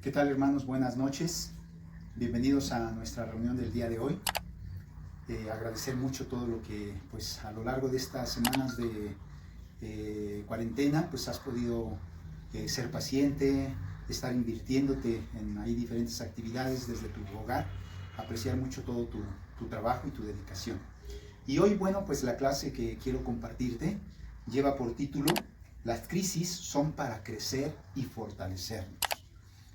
¿Qué tal, hermanos? Buenas noches. Bienvenidos a nuestra reunión del día de hoy. Agradecer mucho todo lo que pues a lo largo de estas semanas de cuarentena pues has podido ser paciente, estar invirtiéndote en ahí diferentes actividades desde tu hogar. Apreciar mucho todo tu trabajo y tu dedicación. Y hoy, bueno, pues la clase que quiero compartirte lleva por título: Las crisis son para crecer y fortalecernos.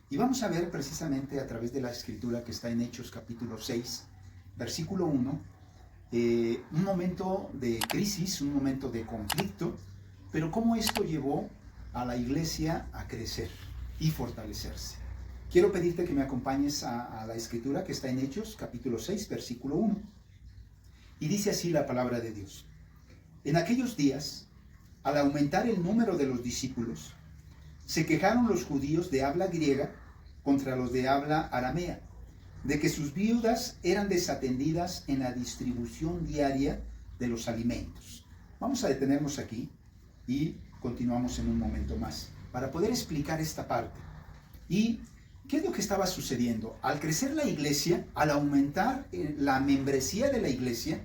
Y vamos a ver precisamente a través de la escritura que está en Hechos capítulo 6, versículo 1, un momento de crisis, un momento de conflicto, pero cómo esto llevó a la iglesia a crecer y fortalecerse. Quiero pedirte que me acompañes a la escritura que está en Hechos capítulo 6, versículo 1. Y dice así la palabra de Dios: En aquellos días, al aumentar el número de los discípulos, se quejaron los judíos de habla griega contra los de habla aramea, de que sus viudas eran desatendidas en la distribución diaria de los alimentos. Vamos a detenernos aquí y continuamos en un momento más para poder explicar esta parte. ¿Y qué es lo que estaba sucediendo? Al crecer la iglesia, al aumentar la membresía de la iglesia,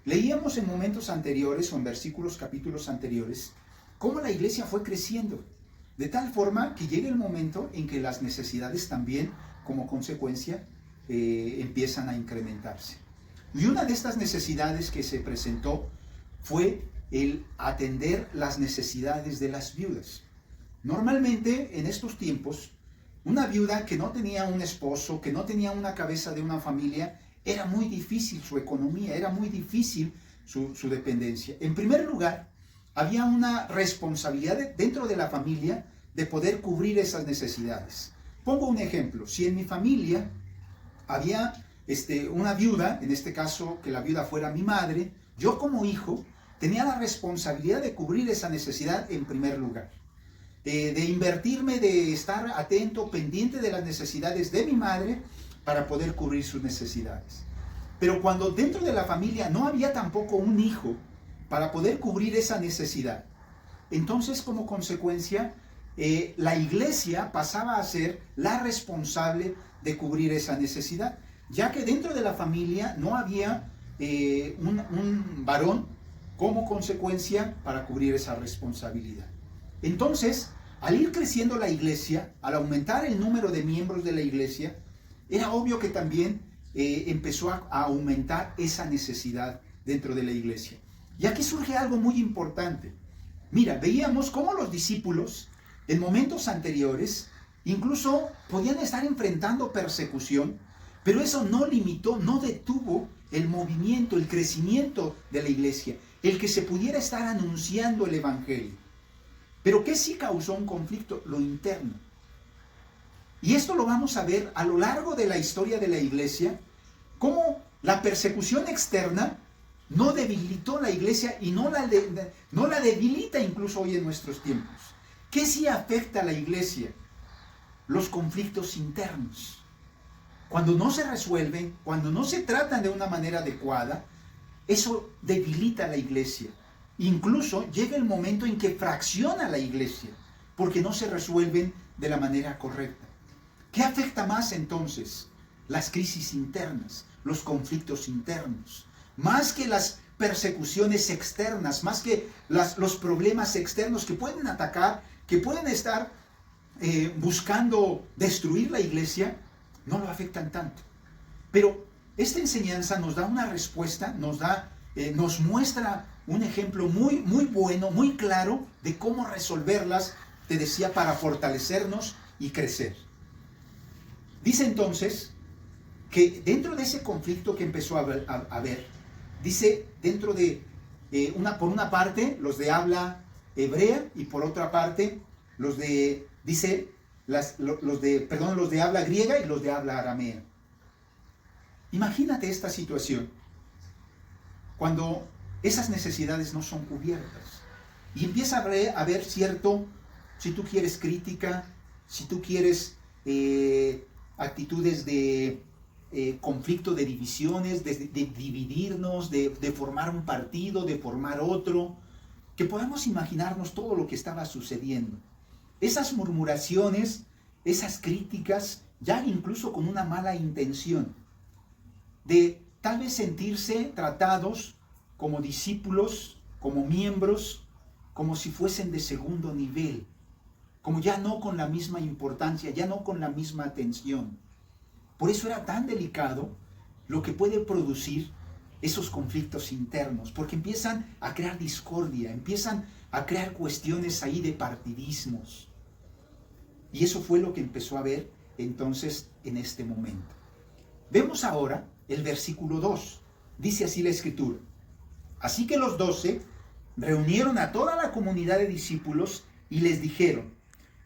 leíamos en momentos anteriores o en versículos, capítulos anteriores, cómo la iglesia fue creciendo. De tal forma que llega el momento en que las necesidades también, como consecuencia, empiezan a incrementarse. Y una de estas necesidades que se presentó fue el atender las necesidades de las viudas. Normalmente, en estos tiempos, una viuda que no tenía un esposo, que no tenía una cabeza de una familia, era muy difícil su economía, era muy difícil su dependencia. En primer lugar, había una responsabilidad dentro de la familia de poder cubrir esas necesidades. Pongo un ejemplo: si en mi familia había una viuda, en este caso que la viuda fuera mi madre, yo como hijo tenía la responsabilidad de cubrir esa necesidad en primer lugar, de invertirme, de estar atento, pendiente de las necesidades de mi madre para poder cubrir sus necesidades. Pero cuando dentro de la familia no había tampoco un hijo para poder cubrir esa necesidad, entonces como consecuencia la iglesia pasaba a ser la responsable de cubrir esa necesidad, ya que dentro de la familia no había un varón como consecuencia para cubrir esa responsabilidad. Entonces, al ir creciendo la iglesia, al aumentar el número de miembros de la iglesia, era obvio que también empezó a aumentar esa necesidad dentro de la iglesia. Y aquí surge algo muy importante. Mira, veíamos cómo los discípulos en momentos anteriores incluso podían estar enfrentando persecución, pero eso no limitó, no detuvo el movimiento, el crecimiento de la iglesia, el que se pudiera estar anunciando el evangelio. Pero ¿qué sí causó un conflicto? Lo interno. Y esto lo vamos a ver a lo largo de la historia de la iglesia, cómo la persecución externa no debilitó la iglesia y no la debilita incluso hoy en nuestros tiempos. ¿Qué sí afecta a la iglesia? Los conflictos internos. Cuando no se resuelven, cuando no se tratan de una manera adecuada, eso debilita a la iglesia. Incluso llega el momento en que fracciona la iglesia, porque no se resuelven de la manera correcta. ¿Qué afecta más entonces? Las crisis internas, los conflictos internos. Más que las persecuciones externas, más que los problemas externos que pueden atacar, que pueden estar buscando destruir la iglesia, no lo afectan tanto. Pero esta enseñanza nos da una respuesta, nos muestra un ejemplo muy, muy bueno, muy claro de cómo resolverlas, te decía, para fortalecernos y crecer. Dice entonces que dentro de ese conflicto que empezó a haber, dice dentro de por una parte los de habla hebrea y por otra parte los de habla griega y los de habla aramea. Imagínate esta situación cuando esas necesidades no son cubiertas y empieza a haber cierto, si tú quieres, crítica, si tú quieres actitudes de conflicto, de divisiones, de dividirnos, de formar un partido, de formar otro, que podamos imaginarnos todo lo que estaba sucediendo. Esas murmuraciones esas críticas, ya incluso con una mala intención, de tal vez sentirse tratados como discípulos, como miembros, como si fuesen de segundo nivel, como ya no con la misma importancia, ya no con la misma atención. Por eso era tan delicado lo que puede producir esos conflictos internos, porque empiezan a crear discordia, empiezan a crear cuestiones ahí de partidismos. Y eso fue lo que empezó a ver entonces en este momento. Vemos ahora el versículo 2. Dice así la Escritura: así que los 12 reunieron a toda la comunidad de discípulos y les dijeron: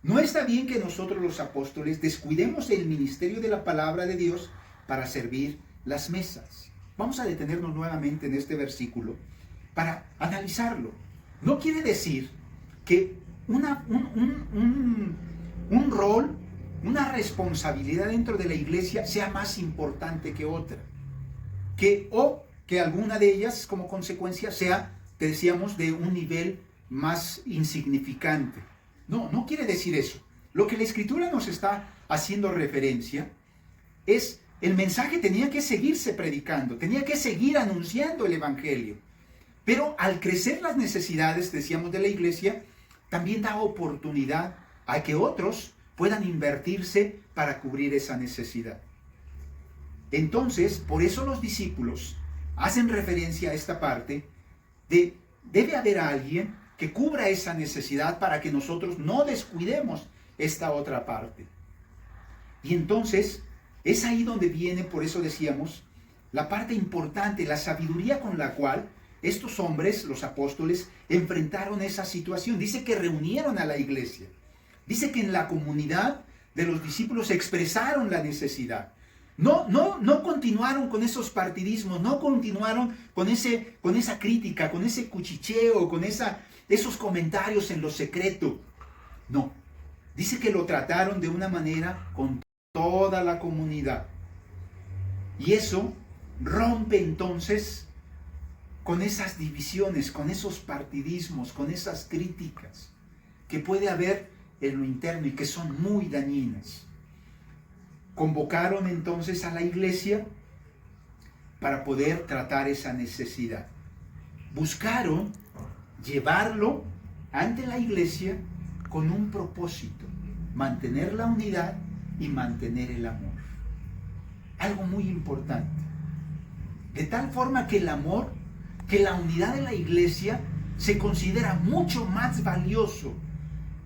no está bien que nosotros los apóstoles descuidemos el ministerio de la palabra de Dios para servir las mesas. Vamos a detenernos nuevamente en este versículo para analizarlo. No quiere decir que un rol, una responsabilidad dentro de la iglesia sea más importante que otra. O que alguna de ellas, como consecuencia, sea, te decíamos, de un nivel más insignificante. No quiere decir eso. Lo que la Escritura nos está haciendo referencia es: el mensaje tenía que seguirse predicando, tenía que seguir anunciando el Evangelio. Pero al crecer las necesidades, decíamos, de la iglesia, también da oportunidad a que otros puedan invertirse para cubrir esa necesidad. Entonces, por eso los discípulos hacen referencia a esta parte de: debe haber alguien que cubra esa necesidad para que nosotros no descuidemos esta otra parte. Y entonces es ahí donde viene, por eso decíamos, la parte importante, la sabiduría con la cual estos hombres, los apóstoles, enfrentaron esa situación. Dice que reunieron a la iglesia. Dice que en la comunidad de los discípulos expresaron la necesidad. No continuaron con esos partidismos, no continuaron con esa crítica, con ese cuchicheo, con esos comentarios en lo secreto. No. Dice que lo trataron de una manera con toda la comunidad. Y eso rompe entonces con esas divisiones, con esos partidismos, con esas críticas que puede haber en lo interno y que son muy dañinas. Convocaron entonces a la iglesia para poder tratar esa necesidad. Buscaron llevarlo ante la iglesia con un propósito: mantener la unidad y mantener el amor. Algo muy importante. De tal forma que el amor, que la unidad de la iglesia se considera mucho más valioso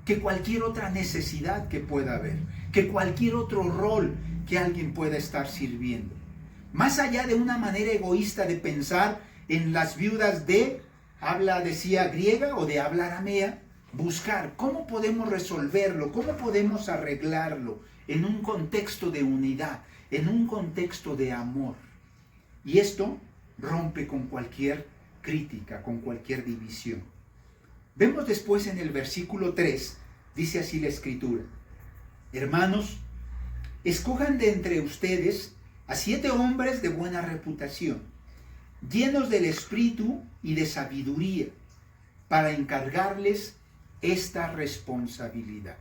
que cualquier otra necesidad que pueda haber, que cualquier otro rol que alguien pueda estar sirviendo. Más allá de una manera egoísta de pensar en las viudas de habla, decía, griega o de habla aramea, buscar cómo podemos resolverlo, cómo podemos arreglarlo en un contexto de unidad, en un contexto de amor. Y esto rompe con cualquier crítica, con cualquier división. Vemos después en el versículo 3, dice así la Escritura: hermanos, escojan de entre ustedes a 7 hombres de buena reputación, llenos del Espíritu y de sabiduría, para encargarles esta responsabilidad.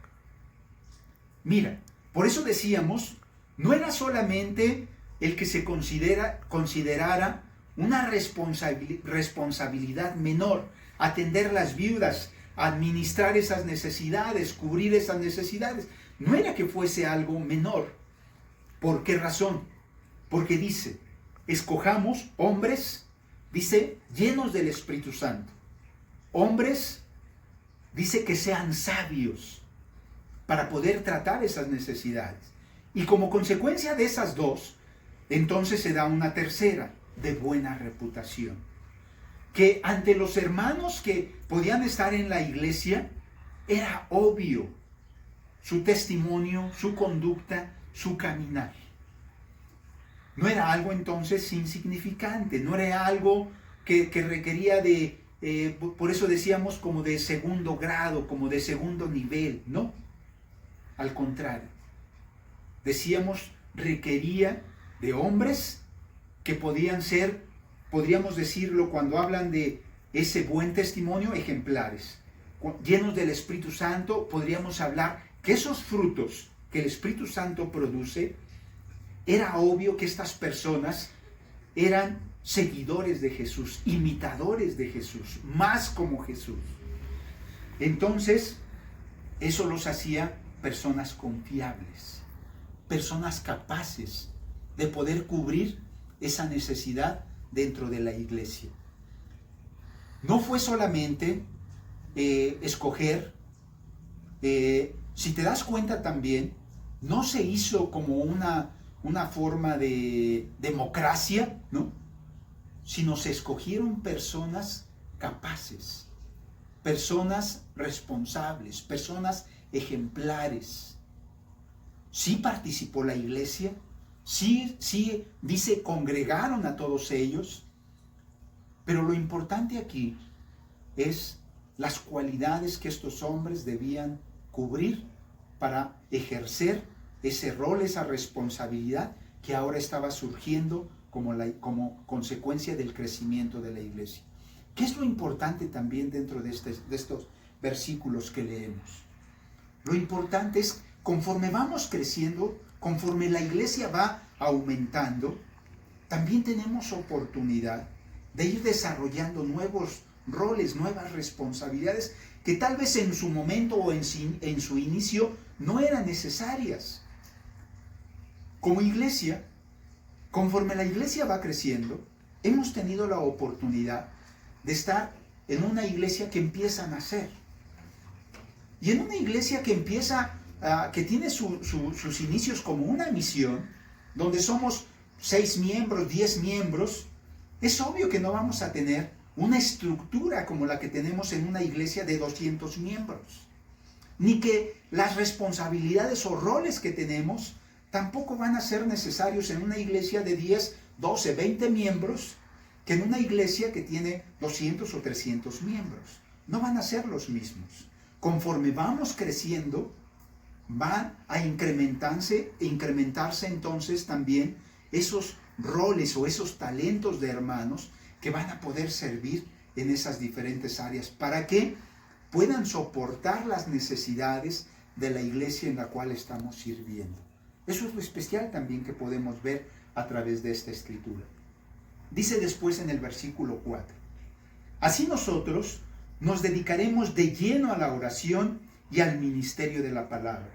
Mira, por eso decíamos, no era solamente el que se considerara una responsabilidad menor, atender las viudas, administrar esas necesidades, cubrir esas necesidades. No era que fuese algo menor. ¿Por qué razón? Porque dice, escojamos hombres, dice, llenos del Espíritu Santo. Hombres, dice, que sean sabios para poder tratar esas necesidades. Y como consecuencia de esas dos, entonces se da una tercera, de buena reputación. Que ante los hermanos que podían estar en la iglesia, era obvio su testimonio, su conducta, su caminar. No era algo entonces insignificante, no era algo que requería de, por eso decíamos, como de segundo grado, como de segundo nivel, no. Al contrario, decíamos, requería de hombres que podían ser, podríamos decirlo cuando hablan de ese buen testimonio, ejemplares. Llenos del Espíritu Santo, podríamos hablar que esos frutos que el Espíritu Santo produce, era obvio que estas personas eran seguidores de Jesús, imitadores de Jesús, más como Jesús. Entonces, eso los hacía personas confiables, personas capaces de poder cubrir esa necesidad dentro de la iglesia. No fue solamente escoger, si te das cuenta también, no se hizo como una forma de democracia, ¿no? Sino se escogieron personas capaces, personas responsables, personas ejemplares. Sí participó la iglesia, sí, dice, congregaron a todos ellos, pero lo importante aquí es las cualidades que estos hombres debían cubrir para ejercer ese rol, esa responsabilidad que ahora estaba surgiendo como consecuencia del crecimiento de la iglesia. ¿Qué es lo importante también dentro de estos versículos que leemos? Lo importante es, conforme vamos creciendo, conforme la iglesia va aumentando, también tenemos oportunidad de ir desarrollando nuevos roles, nuevas responsabilidades que tal vez en su momento o en su inicio no eran necesarias. Como iglesia, conforme la iglesia va creciendo, hemos tenido la oportunidad de estar en una iglesia que empieza a nacer. Y en una iglesia que que tiene sus inicios como una misión, donde somos 6 miembros, 10 miembros, es obvio que no vamos a tener una estructura como la que tenemos en una iglesia de 200 miembros. Ni que las responsabilidades o roles que tenemos tampoco van a ser necesarios en una iglesia de 10, 12, 20 miembros, que en una iglesia que tiene 200 o 300 miembros. No van a ser los mismos. Conforme vamos creciendo, van a incrementarse entonces también esos roles o esos talentos de hermanos que van a poder servir en esas diferentes áreas para que puedan soportar las necesidades de la iglesia en la cual estamos sirviendo. Eso es lo especial también que podemos ver a través de esta escritura. Dice después en el versículo 4, así nosotros nos dedicaremos de lleno a la oración y al ministerio de la palabra.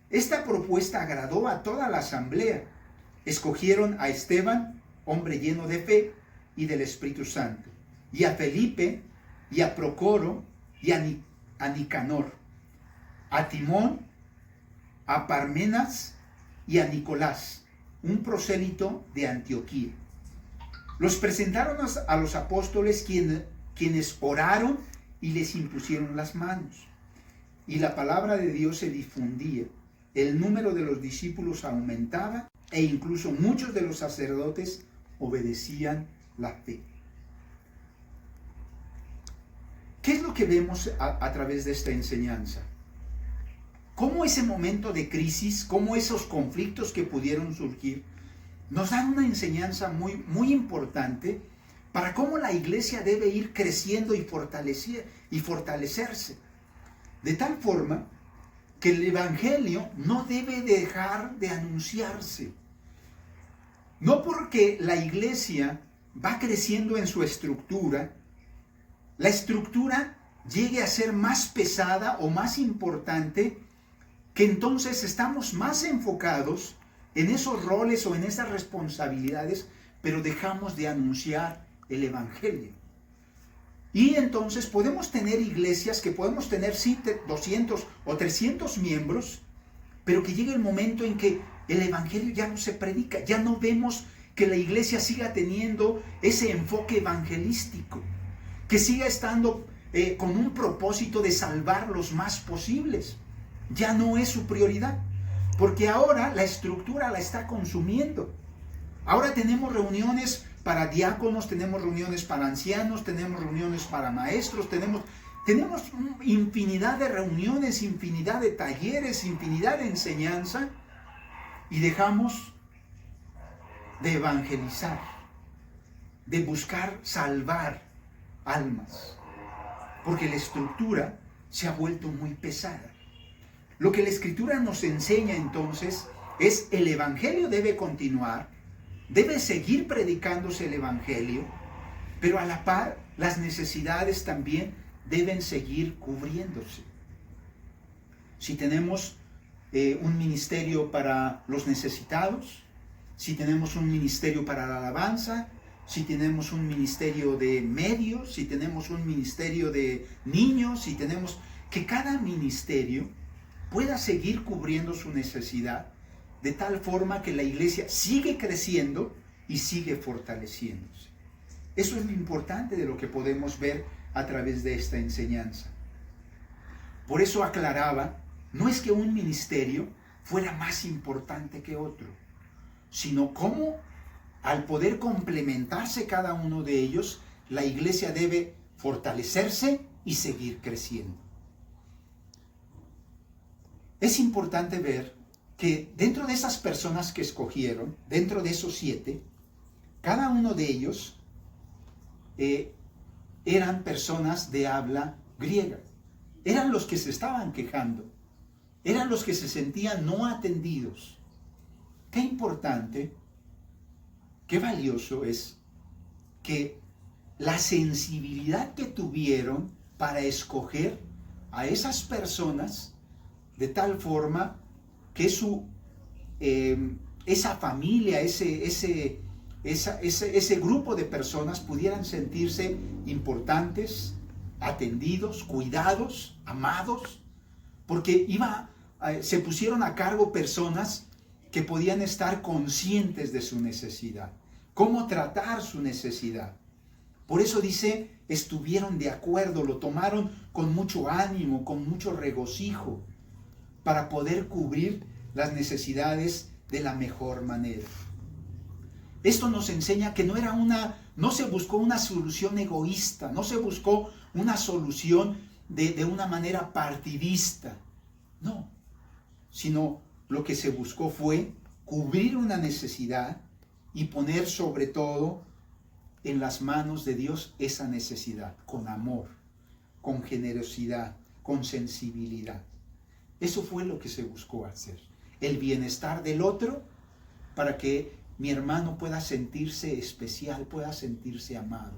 Esta propuesta agradó a toda la asamblea. Escogieron a Esteban, hombre lleno de fe y del Espíritu Santo, y a Felipe, y a Procoro, y a Nicanor, a Timón, a Parmenas y a Nicolás, un prosélito de Antioquía. Los presentaron a los apóstoles quienes oraron y les impusieron las manos. Y la palabra de Dios se difundía. El número de los discípulos aumentaba e incluso muchos de los sacerdotes obedecían la fe. ¿Qué es lo que vemos a través de esta enseñanza? Cómo ese momento de crisis, cómo esos conflictos que pudieron surgir, nos dan una enseñanza muy, muy importante para cómo la iglesia debe ir creciendo y fortalecerse. De tal forma que el evangelio no debe dejar de anunciarse. No porque la iglesia va creciendo en su estructura, la estructura llegue a ser más pesada o más importante, que entonces estamos más enfocados en esos roles o en esas responsabilidades, pero dejamos de anunciar el evangelio. Y entonces podemos tener iglesias que podemos tener 200 o 300 miembros, pero que llegue el momento en que el evangelio ya no se predica, ya no vemos que la iglesia siga teniendo ese enfoque evangelístico, que siga estando con un propósito de salvar los más posibles. Ya no es su prioridad, porque ahora la estructura la está consumiendo. Ahora tenemos reuniones para diáconos, tenemos reuniones para ancianos, tenemos reuniones para maestros, tenemos infinidad de reuniones, infinidad de talleres, infinidad de enseñanza, y dejamos de evangelizar, de buscar salvar almas, porque la estructura se ha vuelto muy pesada. Lo que la Escritura nos enseña entonces es el Evangelio debe continuar, debe seguir predicándose el Evangelio, pero a la par las necesidades también deben seguir cubriéndose. Si tenemos un ministerio para los necesitados, si tenemos un ministerio para la alabanza, si tenemos un ministerio de medios, si tenemos un ministerio de niños, si tenemos... que cada ministerio pueda seguir cubriendo su necesidad de tal forma que la iglesia sigue creciendo y sigue fortaleciéndose. Eso es lo importante de lo que podemos ver a través de esta enseñanza. Por eso aclaraba, no es que un ministerio fuera más importante que otro, sino cómo al poder complementarse cada uno de ellos, la iglesia debe fortalecerse y seguir creciendo. Es importante ver que dentro de esas personas que escogieron, dentro de esos 7, cada uno de ellos eran personas de habla griega. Eran los que se estaban quejando. Eran los que se sentían no atendidos. Qué importante, qué valioso es que la sensibilidad que tuvieron para escoger a esas personas de tal forma que esa familia, ese grupo de personas pudieran sentirse importantes, atendidos, cuidados, amados, porque se pusieron a cargo personas que podían estar conscientes de su necesidad, cómo tratar su necesidad. Por eso dice, estuvieron de acuerdo, lo tomaron con mucho ánimo, con mucho regocijo, para poder cubrir las necesidades de la mejor manera. Esto nos enseña que no se buscó una solución egoísta, no se buscó una solución de una manera partidista, no, sino lo que se buscó fue cubrir una necesidad y poner sobre todo en las manos de Dios esa necesidad, con amor, con generosidad, con sensibilidad. Eso fue lo que se buscó hacer. El bienestar del otro para que mi hermano pueda sentirse especial, pueda sentirse amado.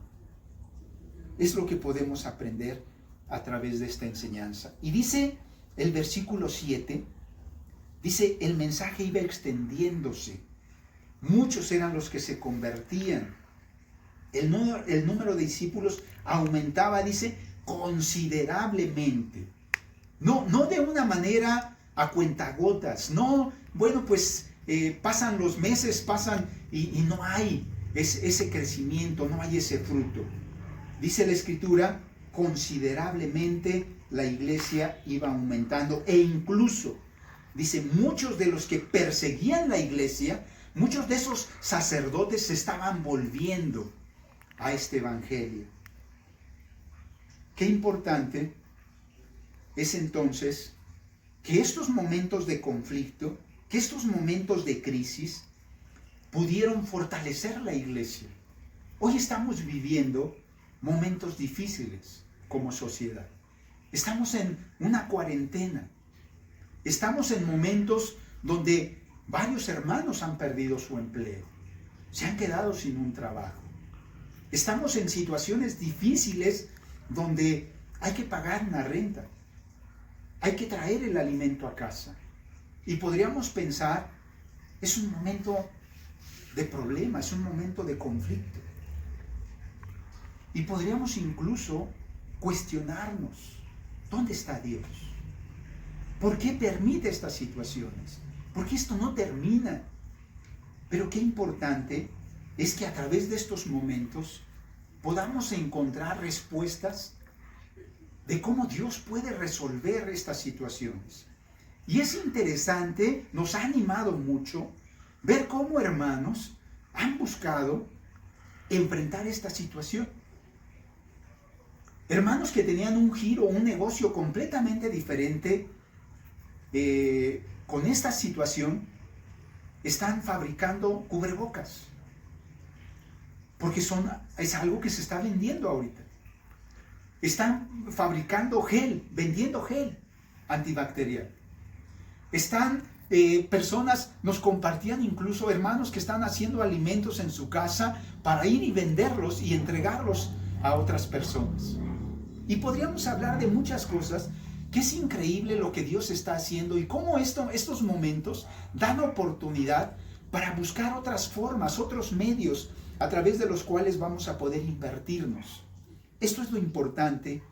Es lo que podemos aprender a través de esta enseñanza. Y dice el versículo 7, dice, el mensaje iba extendiéndose. Muchos eran los que se convertían. El número de discípulos aumentaba, dice, considerablemente. No de una manera a cuentagotas. No, bueno, pues pasan los meses, y no hay ese crecimiento, no hay ese fruto. Dice la Escritura, considerablemente la iglesia iba aumentando e incluso, dice, muchos de los que perseguían la iglesia, muchos de esos sacerdotes se estaban volviendo a este evangelio. Qué importante es entonces que estos momentos de conflicto, que estos momentos de crisis pudieron fortalecer la iglesia. Hoy estamos viviendo momentos difíciles como sociedad. Estamos en una cuarentena. Estamos en momentos donde varios hermanos han perdido su empleo. Se han quedado sin un trabajo. Estamos en situaciones difíciles donde hay que pagar una renta. Hay que traer el alimento a casa. Y podríamos pensar, es un momento de problema, es un momento de conflicto. Y podríamos incluso cuestionarnos, ¿dónde está Dios? ¿Por qué permite estas situaciones? ¿Por qué esto no termina? Pero qué importante es que a través de estos momentos podamos encontrar respuestas de cómo Dios puede resolver estas situaciones. Y es interesante, nos ha animado mucho ver cómo hermanos han buscado enfrentar esta situación. Hermanos que tenían un giro, un negocio completamente diferente, con esta situación, están fabricando cubrebocas. Porque es algo que se está vendiendo ahorita. Están fabricando gel, vendiendo gel antibacterial. Están personas, nos compartían incluso hermanos que están haciendo alimentos en su casa para ir y venderlos y entregarlos a otras personas. Y podríamos hablar de muchas cosas, que es increíble lo que Dios está haciendo y cómo estos momentos dan oportunidad para buscar otras formas, otros medios a través de los cuales vamos a poder invertirnos. Esto es lo importante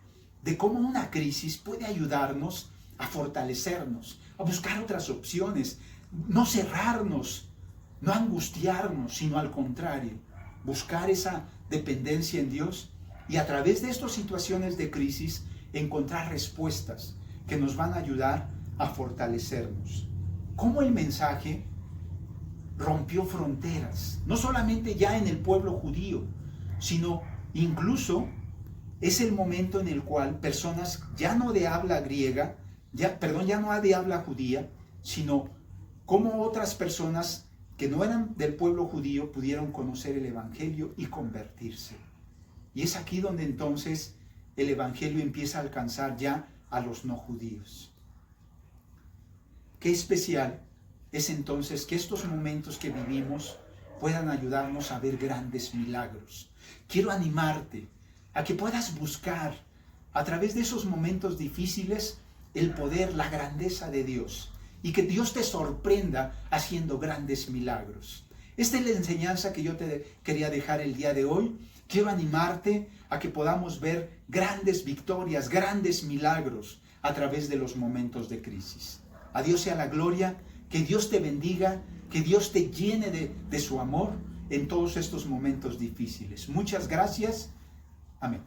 de cómo una crisis puede ayudarnos a fortalecernos, a buscar otras opciones, no cerrarnos, no angustiarnos, sino al contrario, buscar esa dependencia en Dios y a través de estas situaciones de crisis encontrar respuestas que nos van a ayudar a fortalecernos. Cómo el mensaje rompió fronteras, no solamente ya en el pueblo judío, sino incluso es el momento en el cual personas ya no de habla griega, ya no de habla judía, sino cómo otras personas que no eran del pueblo judío pudieron conocer el evangelio y convertirse. Y es aquí donde entonces el evangelio empieza a alcanzar ya a los no judíos. Qué especial es entonces que estos momentos que vivimos puedan ayudarnos a ver grandes milagros. Quiero animarte a que puedas buscar a través de esos momentos difíciles el poder, la grandeza de Dios y que Dios te sorprenda haciendo grandes milagros. Esta es la enseñanza que yo te quería dejar el día de hoy. Quiero animarte a que podamos ver grandes victorias, grandes milagros a través de los momentos de crisis. A Dios sea la gloria, que Dios te bendiga, que Dios te llene de su amor en todos estos momentos difíciles. Muchas gracias. Amén.